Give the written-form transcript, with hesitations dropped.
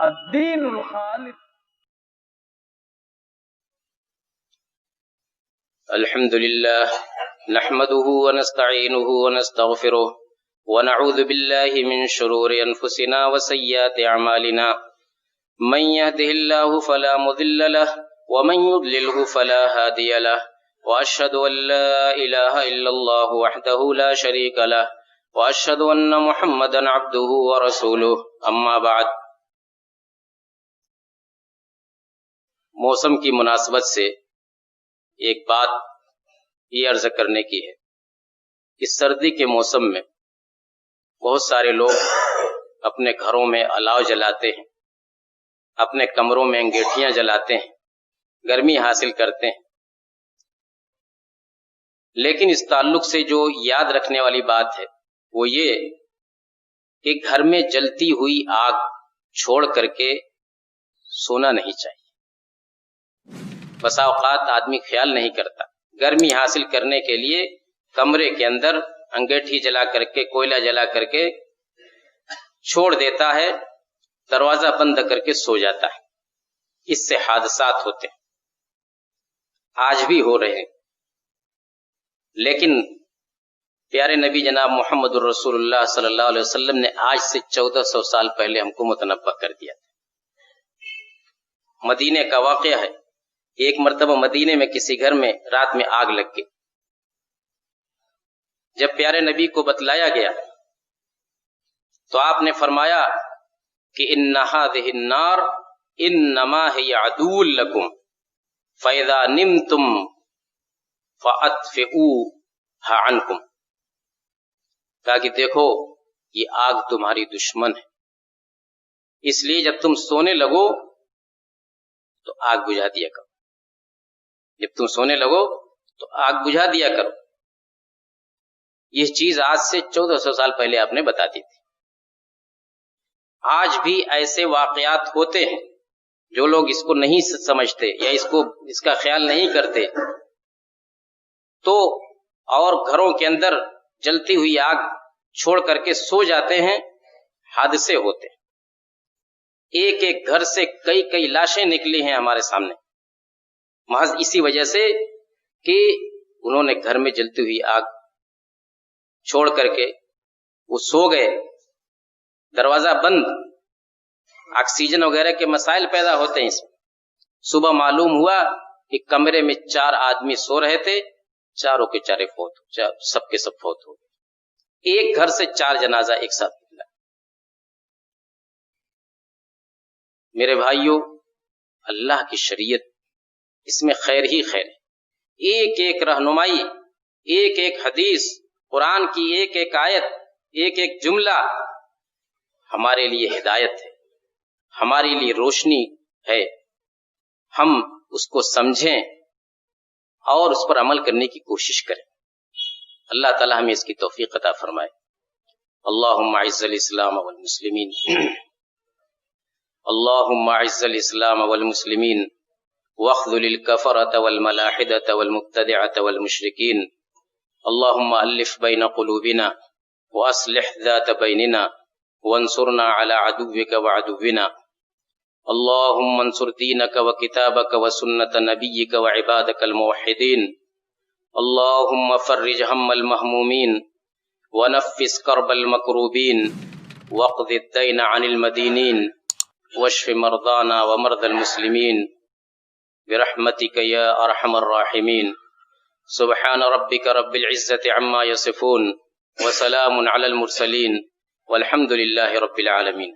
الدین الخالص. الحمد لله نحمده ونستعينه ونستغفره ونعوذ بالله من شرور أنفسنا وسيئات أعمالنا من يهده الله فلا مضل له ومن يضلله فلا هادي له وأشهد أن لا إله إلا الله وحده لا شريك له وأشهد أن محمدا عبده ورسوله أما بعد. موسم کی مناسبت سے ایک بات یہ عرض کرنے کی ہے. اس سردی کے موسم میں بہت سارے لوگ اپنے گھروں میں الاؤ جلاتے ہیں، اپنے کمروں میں انگیٹھیاں جلاتے ہیں، گرمی حاصل کرتے ہیں. لیکن اس تعلق سے جو یاد رکھنے والی بات ہے وہ یہ کہ گھر میں جلتی ہوئی آگ چھوڑ کر کے سونا نہیں چاہیے. بسا اوقات آدمی خیال نہیں کرتا، گرمی حاصل کرنے کے لیے کمرے کے اندر انگیٹھی جلا کر کے، کوئلہ جلا کر کے چھوڑ دیتا ہے، دروازہ بند کر کے سو جاتا ہے. اس سے حادثات ہوتے ہیں، آج بھی ہو رہے ہیں. لیکن پیارے نبی جناب محمد الرسول اللہ صلی اللہ علیہ وسلم نے آج سے 1400 سال پہلے ہم کو متنبہ کر دیا تھا. مدینے کا واقعہ ہے. ایک مرتبہ مدینے میں کسی گھر میں رات میں آگ لگ گئی. جب پیارے نبی کو بتلایا گیا تو آپ نے فرمایا کہ ان هذه النار انما هي عدو لكم فاذا نمتم فاطفئوها عنكم. کہا کہ دیکھو یہ آگ تمہاری دشمن ہے، اس لیے جب تم سونے لگو تو آگ بجھا دیا کرو. جب تم سونے لگو تو آگ بجھا دیا کرو. یہ چیز آج سے 1400 سال پہلے آپ نے بتا دی تھی. آج بھی ایسے واقعات ہوتے ہیں. جو لوگ اس کو نہیں سمجھتے یا اس کا خیال نہیں کرتے تو اور گھروں کے اندر جلتی ہوئی آگ چھوڑ کر کے سو جاتے ہیں، حادثے ہوتے ہیں. ایک ایک گھر سے کئی کئی لاشیں نکلی ہیں ہمارے سامنے، محض اسی وجہ سے کہ انہوں نے گھر میں جلتی ہوئی آگ چھوڑ کر کے وہ سو گئے، دروازہ بند. آکسیجن وغیرہ کے مسائل پیدا ہوتے ہیں اس میں. صبح معلوم ہوا کہ کمرے میں 4 آدمی سو رہے تھے، چاروں کے چارے فوت ہو، سب کے سب فوت ہو گئے. ایک گھر سے 4 جنازہ ایک ساتھ نکلا. میرے بھائیوں، اللہ کی شریعت اس میں خیر ہی خیر ہے. ایک ایک رہنمائی، ایک ایک حدیث، قرآن کی ایک ایک آیت، ایک ایک جملہ ہمارے لیے ہدایت ہے، ہمارے لیے روشنی ہے. ہم اس کو سمجھیں اور اس پر عمل کرنے کی کوشش کریں. اللہ تعالی ہمیں اس کی توفیق عطا فرمائے. اللہم اعز الاسلام والمسلمین، اللہم اعز الاسلام والمسلمین واخذل الكفرة والملاحدة والمبتدعة والمشركين. اللهم ألف بين قلوبنا وأصلح ذات بيننا وانصرنا على عدوك وعدونا. اللهم انصر دينك وكتابك وسنة نبيك وعبادك الموحدين. اللهم فرج هم المهمومين ونفس كرب المكروبين واقض الدين عن المدينين واشف مرضانا ومرضى المسلمين برحمتك يا ارحم الراحمين. سبحان ربك رب العزة عما يصفون وسلام على المرسلين والحمد لله رب العالمين.